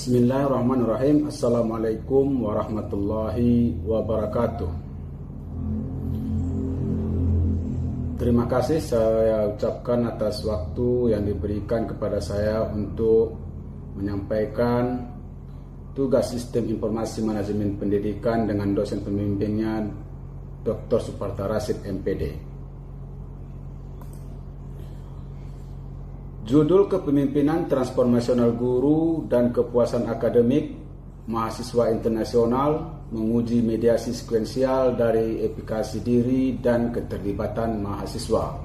Bismillahirrahmanirrahim. Assalamualaikum warahmatullahi wabarakatuh. Terima kasih saya ucapkan atas waktu yang diberikan kepada saya untuk menyampaikan tugas Sistem Informasi Manajemen Pendidikan dengan dosen pembimbingnya Dr. Suparta Rasyid MPD. Judul Kepemimpinan Transformasional Guru dan Kepuasan Akademik Mahasiswa Internasional menguji mediasi sekuensial dari efikasi diri dan keterlibatan mahasiswa.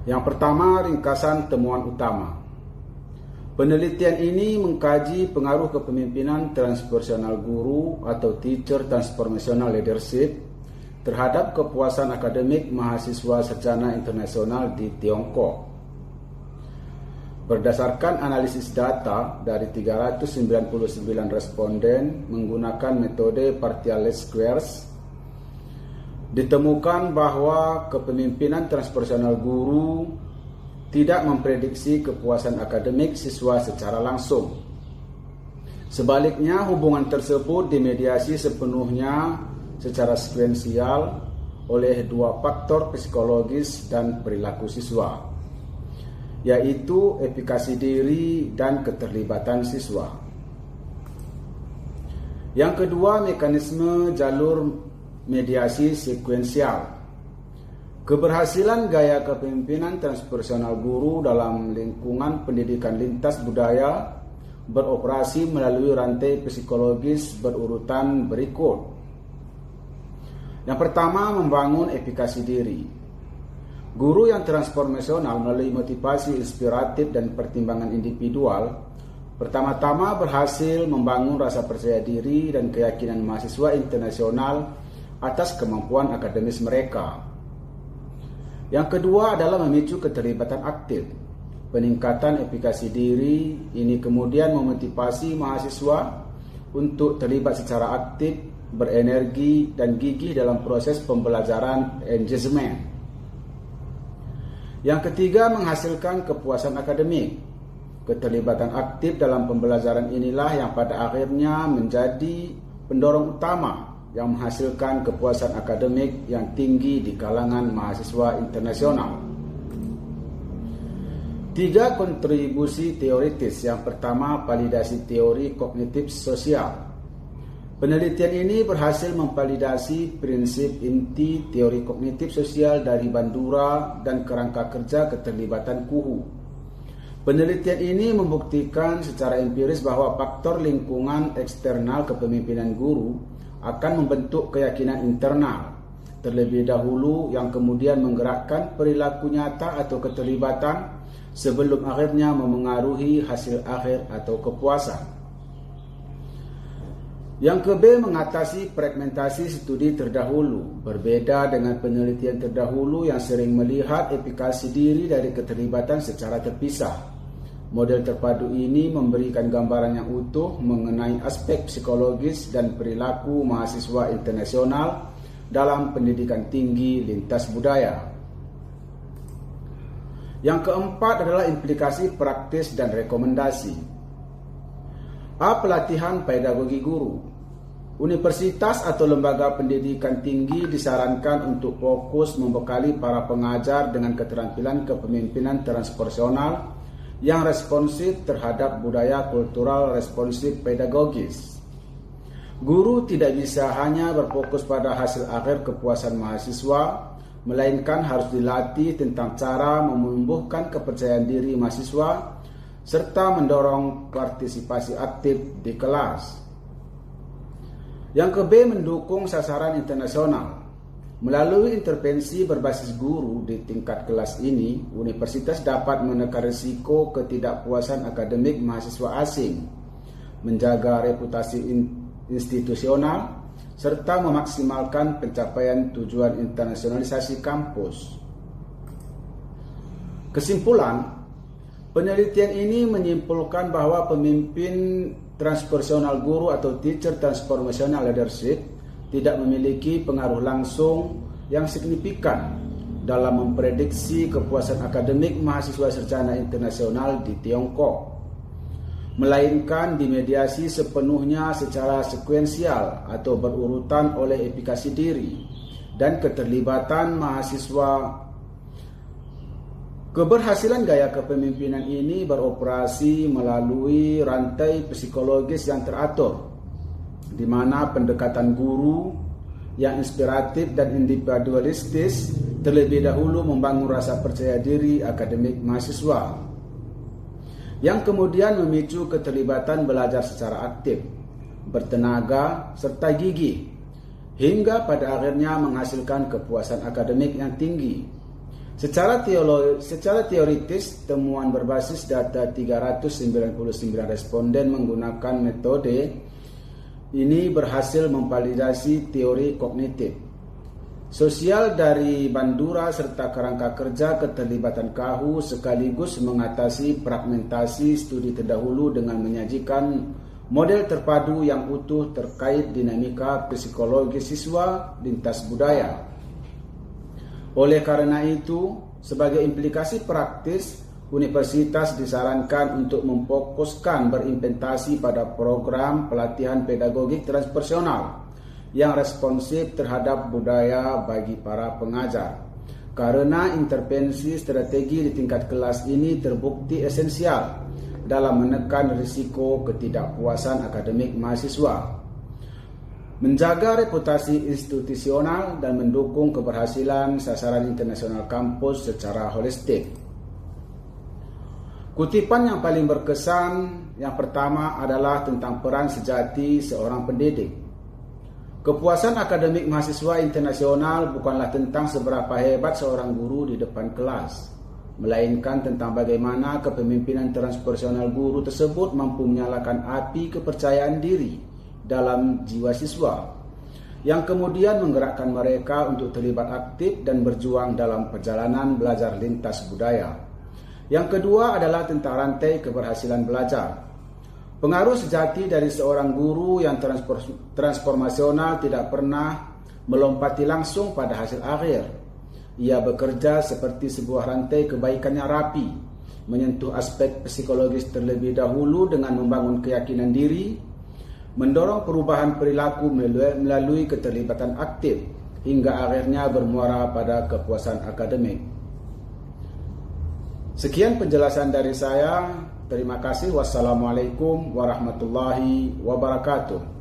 Yang pertama, ringkasan temuan utama. Penelitian ini mengkaji pengaruh kepemimpinan transformasional guru atau Teacher Transformational Leadership terhadap kepuasan akademik mahasiswa sarjana internasional di Tiongkok. Berdasarkan analisis data dari 399 responden menggunakan metode partial least squares, ditemukan bahwa kepemimpinan transformasional guru tidak memprediksi kepuasan akademik siswa secara langsung. Sebaliknya, hubungan tersebut dimediasi sepenuhnya secara sekuensial oleh dua faktor psikologis dan perilaku siswa, yaitu efikasi diri dan keterlibatan siswa. Yang kedua, mekanisme jalur mediasi sekuensial. Keberhasilan gaya kepemimpinan transformasional guru dalam lingkungan pendidikan lintas budaya beroperasi melalui rantai psikologis berurutan berikut. Yang pertama, membangun efikasi diri. Guru yang transformasional melalui motivasi inspiratif dan pertimbangan individual pertama-tama berhasil membangun rasa percaya diri dan keyakinan mahasiswa internasional atas kemampuan akademis mereka. Yang kedua adalah memicu keterlibatan aktif. Peningkatan efikasi diri ini kemudian memotivasi mahasiswa untuk terlibat secara aktif, berenergi dan gigih dalam proses pembelajaran engagement. Yang ketiga, menghasilkan kepuasan akademik. Keterlibatan aktif dalam pembelajaran inilah yang pada akhirnya menjadi pendorong utama yang menghasilkan kepuasan akademik yang tinggi di kalangan mahasiswa internasional. 3 kontribusi teoritis. Yang pertama, validasi teori kognitif sosial. Penelitian ini berhasil memvalidasi prinsip inti teori kognitif sosial dari Bandura dan kerangka kerja keterlibatan Kuhu. Penelitian ini membuktikan secara empiris bahwa faktor lingkungan eksternal kepemimpinan guru akan membentuk keyakinan internal terlebih dahulu yang kemudian menggerakkan perilaku nyata atau keterlibatan sebelum akhirnya memengaruhi hasil akhir atau kepuasan. Yang ke-B, mengatasi fragmentasi studi terdahulu. Berbeda dengan penelitian terdahulu yang sering melihat efikasi diri dari keterlibatan secara terpisah. Model terpadu ini memberikan gambaran yang utuh mengenai aspek psikologis dan perilaku mahasiswa internasional dalam pendidikan tinggi lintas budaya. Yang keempat adalah implikasi praktis dan rekomendasi. Pelatihan pedagogi guru. Universitas atau lembaga pendidikan tinggi disarankan untuk fokus membekali para pengajar dengan keterampilan kepemimpinan transformasional yang responsif terhadap budaya kultural responsif pedagogis. Guru tidak bisa hanya berfokus pada hasil akhir kepuasan mahasiswa, melainkan harus dilatih tentang cara menumbuhkan kepercayaan diri mahasiswa serta mendorong partisipasi aktif di kelas. Yang ke-B, mendukung sasaran internasional. Melalui intervensi berbasis guru di tingkat kelas ini, universitas dapat menekan risiko ketidakpuasan akademik mahasiswa asing, menjaga reputasi institusional, serta memaksimalkan pencapaian tujuan internasionalisasi kampus. Kesimpulan, penelitian ini menyimpulkan bahwa pemimpin transformasional guru atau Teacher Transformational Leadership tidak memiliki pengaruh langsung yang signifikan dalam memprediksi kepuasan akademik mahasiswa sarjana internasional di Tiongkok. melainkan dimediasi sepenuhnya secara sekuensial atau berurutan oleh efikasi diri dan keterlibatan mahasiswa. Keberhasilan gaya kepemimpinan ini beroperasi melalui rantai psikologis yang teratur, di mana pendekatan guru yang inspiratif dan individualistis terlebih dahulu membangun rasa percaya diri akademik mahasiswa, yang kemudian memicu keterlibatan belajar secara aktif, bertenaga, serta gigih, hingga pada akhirnya menghasilkan kepuasan akademik yang tinggi. Secara teoritis, temuan berbasis data 399 responden menggunakan metode ini berhasil memvalidasi teori kognitif sosial dari Bandura serta kerangka kerja keterlibatan KAHU, sekaligus mengatasi fragmentasi studi terdahulu dengan menyajikan model terpadu yang utuh terkait dinamika psikologis siswa lintas budaya. Oleh karena itu, sebagai implikasi praktis, universitas disarankan untuk memfokuskan berimplementasi pada program pelatihan pedagogik transpersonal yang responsif terhadap budaya bagi para pengajar. Karena intervensi strategi di tingkat kelas ini terbukti esensial dalam menekan risiko ketidakpuasan akademik mahasiswa, menjaga reputasi institusional, dan mendukung keberhasilan sasaran internasional kampus secara holistik. Kutipan yang paling berkesan yang pertama adalah tentang peran sejati seorang pendidik. Kepuasan akademik mahasiswa internasional bukanlah tentang seberapa hebat seorang guru di depan kelas, melainkan tentang bagaimana kepemimpinan transpersonal guru tersebut mampu menyalakan api kepercayaan diri dalam jiwa siswa, yang kemudian menggerakkan mereka untuk terlibat aktif dan berjuang dalam perjalanan belajar lintas budaya. Yang kedua adalah tentang rantai keberhasilan belajar. Pengaruh sejati dari seorang guru yang transformasional tidak pernah melompati langsung pada hasil akhir. Ia bekerja seperti sebuah rantai kebaikan yang rapi, menyentuh aspek psikologis terlebih dahulu dengan membangun keyakinan diri, mendorong perubahan perilaku melalui keterlibatan aktif, hingga akhirnya bermuara pada kepuasan akademik. Sekian penjelasan dari saya. Terima kasih. Wassalamualaikum warahmatullahi wabarakatuh.